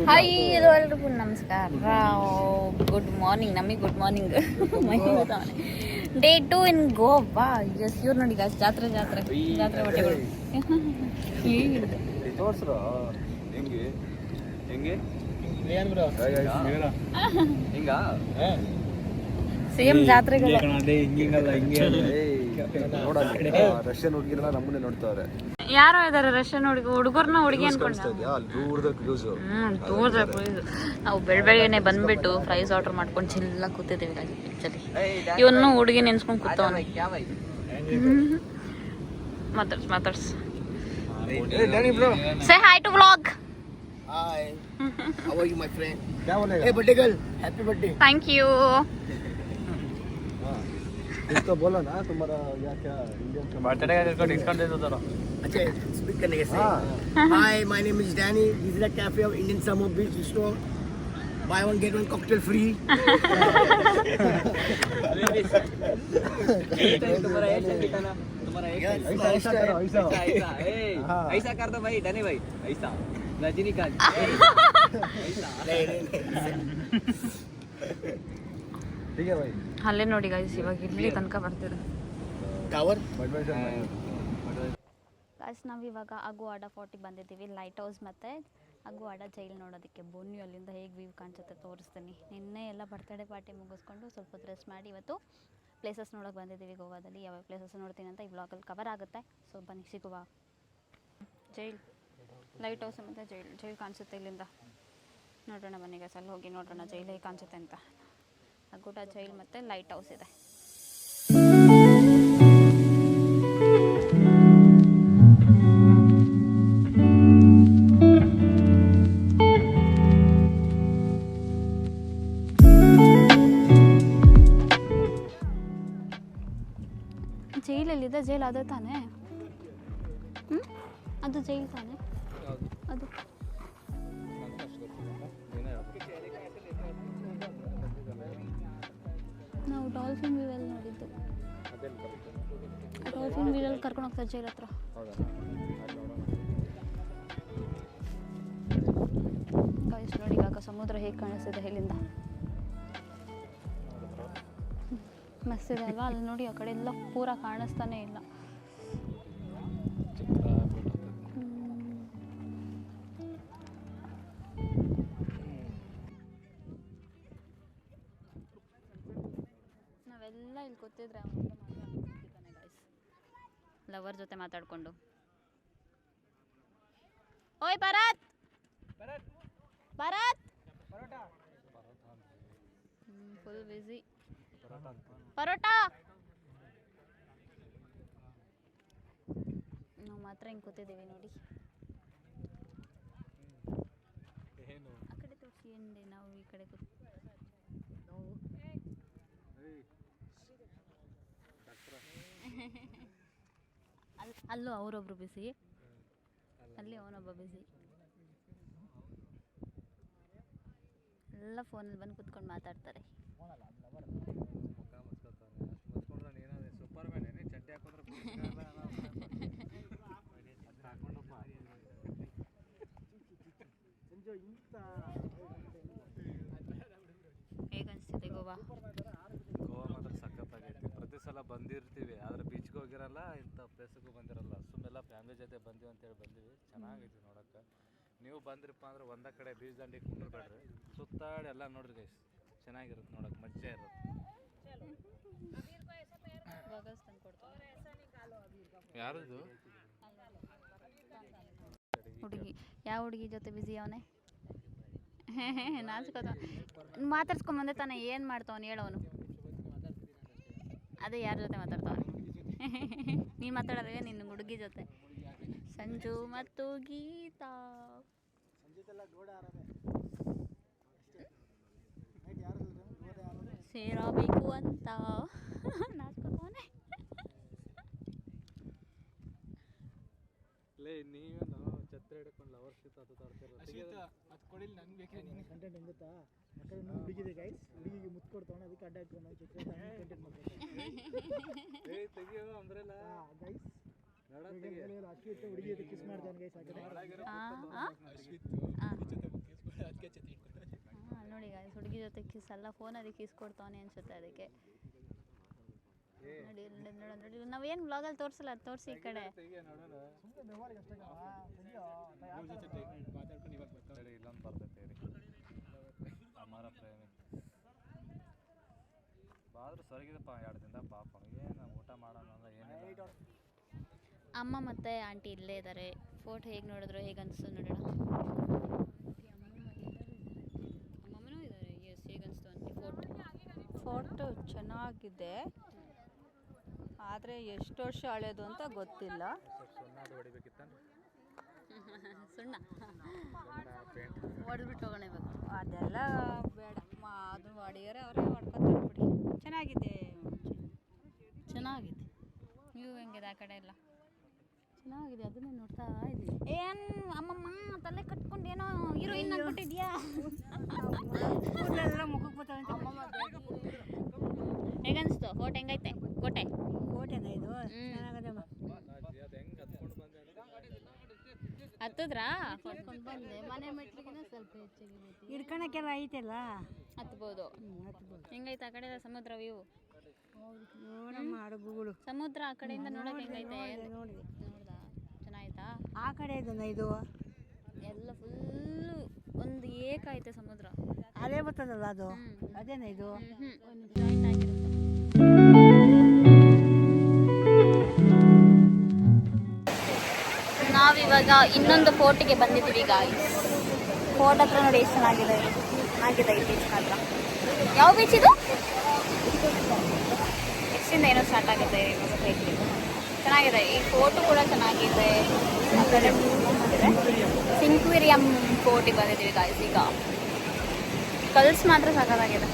Hi ಎಲ್ಲರಿಗೂ ನಮಸ್ಕಾರ. Good morning. ನಮಗೆ ಗುಡ್ ಮಾರ್ನಿಂಗ್. ಡೇ 2 ಇನ್ ಗೋವಾ. ಎಸ್, ಇವ್ರು ನೋಡಿ ಗಾಯ್ಸ್, ಜಾತ್ರೆ ಬಟ್ಟೆಗಳು. ಸೇಮ್ ಜಾತ್ರೆಗಳು. ರಷ್ಯನ್ ಹುಡುಗಿರಲ್ಲ ನಮ್ಮನ್ನೇ ನೋಡ್ತಾವ್ರೆ. ಯಾರೋ ಇದಾರೆ ರಷ್ಯನ್ ಹುಡುಗರ್ನ ಹುಡುಗಿ ಅನ್ಕೊಂಡ. ನಾವು ಬೆಳಗ್ಗೆನೆ ಬಂದ್ಬಿಟ್ಟು ಫ್ರೈಸ್ ಆರ್ಡರ್ ಮಾಡ್ಕೊಂಡು ಚಿಲ್ಲ ಕೂತಿದ್ದೀವಿ ಆಕ್ಚುಲಿ. ಇವನು ಹುಡುಗಿ ನೆನ್ಸ್ಕೊಂಡು ಕೂತವನು. ಮಾತಾಡ್ಸ್ say hi to vlog. Hi. How are you, my friend? Hey, birthday girl. Happy birthday. Thank you. इसको बोलो ना तुम्हारा क्या इंडियन बर्थडे का डिस्काउंट दे दो जरा. अच्छा, speak करने के साथ. Hi, my name is Danny. This is a cafe of Indian Summer Beach store. Buy one get one cocktail free. तुम्हारा ऐसा दिखाना. तुम्हारा ऐसा करो ऐसा कर दो भाई डनी भाई. ऐसा रजनीकांत. ठीक है भाई. ಅಲ್ಲೇ ನೋಡಿ ಗಾಯ್ಸ್, ಇವಾಗ ಇಲ್ಲಿ ತನಕ ಬರ್ತಿದೆ Tower. ಗಾಯ್ಸ್. ನಾವಿವಾಗ ಅಗುವಾಡ ಫೋರ್ಟಿಗೆ ಬಂದಿದ್ದೀವಿ, ಲೈಟ್ ಹೌಸ್ ಮತ್ತು ಅಗುವಾಡ ಜೈಲ್ ನೋಡೋದಕ್ಕೆ. ಬನ್ನಿ, ಅಲ್ಲಿಂದ ಹೇಗೆ ವ್ಯೂ ಕಾಣಿಸುತ್ತೆ ತೋರಿಸ್ತೀನಿ. ನಿನ್ನೆ ಎಲ್ಲ ಬರ್ತಡೇ ಪಾರ್ಟಿ ಮುಗಿಸ್ಕೊಂಡು ಸ್ವಲ್ಪ ಹೊತ್ತು ರೆಸ್ಟ್ ಮಾಡಿ ಇವತ್ತು ಪ್ಲೇಸಸ್ ನೋಡೋಕೆ ಬಂದಿದ್ದೀವಿ ಗೋವಾದಲ್ಲಿ. ಯಾವ ಪ್ಲೇಸಸ್ ನೋಡ್ತೀನಿ ಅಂತ ಈ ವ್ಲಾಗಲ್ಲಿ ಕವರ್ ಆಗುತ್ತೆ. ಸೊ ಬನ್ನಿ, ಸಿಗುವ. ಜೈಲ್, ಲೈಟ್ ಹೌಸ್ ಮತ್ತು ಜೈಲ್ ಕಾಣಿಸುತ್ತೆ ಇಲ್ಲಿಂದ. ನೋಡೋಣ ಬನ್ನಿ ಗಾಯ್ಸ್, ಅಲ್ಲಿ ಹೋಗಿ ನೋಡೋಣ ಜೈಲ್ ಹೇಗೆ ಕಾಣಿಸುತ್ತೆ ಅಂತ. ಅಗುಡ ಜೈಲ್ ಮತ್ತು ಲೈಟ್ ಹೌಸ್ ಇದೆ. ಜೈಲಲ್ಲಿದೆ. ಜೈಲ್ ಅದೇ ತಾನೇ? ಅದು ಜೈಲ್ ತಾನೇ? ಅದು ನಾವು ಡಾಲ್ಫಿನ್ ವ್ಯೂವಲ್ಲಿ ನೋಡಿದ್ದು. ಡಾಲ್ಫಿನ್ ವ್ಯೂವಲ್ಲಿ ಕರ್ಕೊಂಡು ಹೋಗ್ತಾರೆ ಜೈಲ್ ಹತ್ರ. ಗಾಯ್ಸ್ ನೋಡಿ, ಇವಾಗ ಸಮುದ್ರ ಹೇಗೆ ಕಾಣಿಸ್ತಿದೆ ಇಲ್ಲಿಂದ. ಮಸ್ತಿದೆ ಅಲ್ವಾ? ಅಲ್ಲಿ ನೋಡಿ, ಆ ಕಡೆ ಎಲ್ಲ ಪೂರ ಕಾಣಿಸ್ತಾನೆ ಇಲ್ಲ. ನಾವೆಲ್ಲ ಇಲ್ಲಿ ಕೂತಿದ್ರೆ ಮಾತಾಡ್ತಾನೆ ಗಾಯ್ಸ್, ಲವರ್ ಜೊತೆ ಮಾತಾಡ್ಕೊಂಡು. ಓಯ್ ಭರತ್, ಫುಲ್ ಬಿಸಿ. ಪರೋಟ ನಾವು ಮಾತ್ರ ಹಿಂಗೆ ಕೂತಿದ್ದೀವಿ ನೋಡಿ. ಆ ಕಡೆ ತೋರಿಸಿ ಎಂದೆ, ನಾವು ಈ ಕಡೆ ಅಲ್ಲೂ ಅವರೊಬ್ರು ಬಿಸಿ, ಅಲ್ಲಿ ಅವನೊಬ್ಬ ಬಿಸಿ. ಎಲ್ಲ ಫೋನಲ್ಲಿ ಬಂದು ಕೂತ್ಕೊಂಡು ಮಾತಾಡ್ತಾರೆ. ಹೇಗೆ ಅನಿಸ್ತಿದೆ ಗೋವಾ? ಗೋವಾ ಮಾತ್ರ ಸಖತ್ತಾಗೈತಿ. ಪ್ರತಿ ಸಲ ಬಂದಿರ್ತೀವಿ, ಆದರೆ ಬೀಚ್ಗೆ ಹೋಗಿರಲ್ಲ, ಇಂಥ ಪ್ಲೇಸಿಗೂ ಬಂದಿರಲ್ಲ. ಸುಮ್ಮೆಲ್ಲ ಫ್ಯಾಮಿಲಿ ಜೊತೆ ಬಂದೀವಿ ಅಂತೇಳಿ ಬಂದೀವಿ. ಚೆನ್ನಾಗೈತಿ ನೋಡೋಕ್ಕೆ. ನೀವು ಬಂದ್ರಪ್ಪ ಅಂದ್ರೆ ಒಂದೇ ಕಡೆ ಬೀಚ್ ದಂಡಿಗೆ ಕುಂಡ್ರಬೇಡ್ರಿ, ಸುತ್ತಾಡಿ ಎಲ್ಲ ನೋಡ್ರಿ ಗೈಸ್. ಚೆನ್ನಾಗಿರುತ್ತೆ ನೋಡೋಕೆ, ಮಜಾ ಇರುತ್ತೆ. ಯಾರದು ಹುಡುಗಿ? ಯಾವ ಹುಡುಗಿ ಜೊತೆ ಬಿಸಿ ಅವನೇ? ನಾಚ್ಕೋತ ಮಾತಾಡ್ಸ್ಕೊಂಬಂದೆ ತಾನೆ. ಏನು ಮಾಡ್ತಾವನು ಹೇಳೋನು? ಅದೇ ಯಾರ ಜೊತೆ ಮಾತಾಡ್ತಾವನು? ನೀನು ಮಾತಾಡೋದೇ ನಿನ್ನ ಹುಡುಗಿ ಜೊತೆ. ಸಂಜು ಮತ್ತು ಗೀತಾ ಸೇರಬೇಕು ಅಂತ ನಾಚ್ಕೋತಾವನೆ. ಲೇ, ನೀವೇನು ಛತ್ರ ಹಿಡ್ಕೊಂಡು ಲವರ್ ಶೀತ ಅದು ತರ್ತೀರ? ಅದು ಕೊಡಿಲ್ಲ, ನನಗೆ ಬೇಕಾದ್ರೆ ನೀನು ಕಂಟೆಂಟ್ ಹೆಂಗೆ ಗೊತ್ತಾ? ಯಾಕಂದ್ರೆ ನಾವು ಹುಡುಗಿದೆ ಗೈಸ್, ಹುಡುಗಿಗೆ ಮುತ್ತು ಕೊಡ್ತಾವಣ, ಅದಕ್ಕೆ ಅಡ್ಡ ಹಾಕೊಂಡು ನಾವು ಛತ್ರ ಕಂಟೆಂಟ್ ಮಾಡ್ತೀವಿ. ಏಯ್ ತೆಗಿಯೋ ಅಂದ್ರಲ್ಲ ಗೈಸ್. ನೋಡಿ ಗಾಯ್ಸ್, ಹುಡುಗಿ ಜೊತೆ ಕಿಸ್ ಅಲ್ಲ, ಫೋನಲ್ಲಿ ಕಿಸ್ ಕೊಡ್ತಾವನೆ ಅನ್ಸುತ್ತೆ ಅದಕ್ಕೆ. ನೋಡಿ ನೋಡಿ, ನಾವೇನು ಬ್ಲಾಗಲ್ಲಿ ತೋರಿಸಲ್ಲ, ಅದು ತೋರಿಸಿ ಈ ಕಡೆ. ಇಲ್ಲೊಂದು ಬರ್ತೈತೆ ರೀ ಅಮರ ಪ್ರೇಮಿ ಬಾದ್ರೂ ಸೊರಗಿದಪ್ಪ 2 ದಿನದ ಪಾಪ ಏನು ಊಟ ಮಾಡೋಣ ಅಂದ್ರೆ ಏನಿಲ್ಲ. ಅಮ್ಮ ಮತ್ತು ಆಂಟಿ ಇಲ್ಲೇ ಇದ್ದಾರೆ. ಫೋಟೋ ಹೇಗೆ ನೋಡಿದ್ರು, ಹೇಗೆ ಅನಿಸ್ತು ನೋಡೋಣ. ಅಮ್ಮಮ್ಮನೂ ಇದ್ದಾರೆ. ಎಸ್, ಹೇಗೆ ಅನಿಸ್ತು ಆಂಟಿ ಫೋಟೋ ಚೆನ್ನಾಗಿದೆ, ಆದರೆ ಎಷ್ಟು ವರ್ಷ ಹಳೇದು ಅಂತ ಗೊತ್ತಿಲ್ಲ. ಸುಣ್ಣ ಹೊಡಿಬೇಕಿತ್ತಂದ್ರೆ ಸುಣ್ಣ ಹೊಡೆದ್ಬಿಟ್ಟು ಹೋಗೋಣ ಇವಾಗ. ಅದೆಲ್ಲ ಬೇಡ, ಅದು ಹೊಡಿಯೋರೆ ಅವರೇ ಹೊಡ್ಕೊತಾರೆ ಬಿಡಿ. ಚೆನ್ನಾಗಿದೆ. ಚೆನ್ನಾಗಿದೆ. ನೀವು ಹೆಂಗಿದೆ ಆ ಕಡೆ ಎಲ್ಲ? ಚೆನ್ನಾಗಿದೆ, ಅದನ್ನೇ ನೋಡ್ತಾ ಇದ್ದೀವಿ. ಏನು ಅಮ್ಮಮ್ಮ ತಲೆ ಕಟ್ಕೊಂಡು ಏನೋ ಹೀರೋಯಿನ್ ಆಗ್ಬಿಟ್ಟಿದ್ಯಾ? ಕೂದಲೆಲ್ಲ ಮುಖಕ್ಕೆ ಬರ್ತಾವೆ. ಹೇಗನ್ನಿಸ್ತು ಫೋಟೋ? ಹೆಂಗೈತೆ ಕೋಟೆ? ಕೋಟೆನ ಇದು? ಚೆನ್ನಾಗದಮ್ಮ. ಹತ್ತದ್ರಾ? ಕಟ್ಕೊಂಡು ಬಂದೆ. ಮನೆ ಮೆಟ್ಲಿಗಿನ ಸ್ವಲ್ಪ ಹೆಚ್ಚಾಗಿದೆ. ಹಿಡ್ಕೊಳಕ್ಕೆಲ್ಲ ಐತೆಲ್ಲ, ಹತ್ಬೋದು. ಹೆಂಗೈತೆ ಆ ಕಡೆ ಎಲ್ಲ ಸಮುದ್ರ ವ್ಯೂ? ನೋಡಮ್ಮ ಹಡಗುಗಳು. ಸಮುದ್ರ ಆ ಕಡೆಯಿಂದ ನೋಡೋಕೆ ಹೆಂಗೈತೆ? ನೋಡಿದೆ. ನೋಡ್ದಾ? ಚೆನ್ನಾಯ್ತಾ? ಆ ಕಡೆ ಇದನ್ನ ಇದು ಎಲ್ಲ ಫುಲ್ಲು ಒಂದು ಏಕೈತೆ ಸಮುದ್ರ. ಅದೇ ಬರ್ತದಲ್ಲ ಅದು, ಅದೇನ ಇದು? ಜಾಯಿಂಟ್ ಆಗಿರುತ್ತೆ. ನಾವಿವಾಗ ಇನ್ನೊಂದು ಫೋರ್ಟಿಗೆ ಬಂದಿದ್ದೀವಿ ಗಾಯ್ಸ್. ಫೋರ್ಟ್ ಹತ್ರ ನೋಡಿ ಎಷ್ಟು ಚೆನ್ನಾಗಿದೆ. ಚೆನ್ನಾಗಿದೆ ಈ ಬೀಚ್ ಮಾತ್ರ. ಯಾವ ಬೀಚ್ ಇದು? ಎಕ್ಸಿಂದ ಏನೋ ಸ್ಟಾರ್ಟ್ ಆಗುತ್ತೆ ಚೆನ್ನಾಗಿದೆ. ಈ ಫೋರ್ಟು ಕೂಡ ಚೆನ್ನಾಗಿದೆ. ಆ ಕಡೆ ಸಿಂಕ್ವೇರಿಯಂ ಫೋರ್ಟಿಗೆ ಬಂದಿದ್ದೀವಿ ಗಾಯ್ಸ್. ಈಗ ಕಲ್ಸ್ ಮಾತ್ರ ಸಖತ್ತಾಗಿದೆ.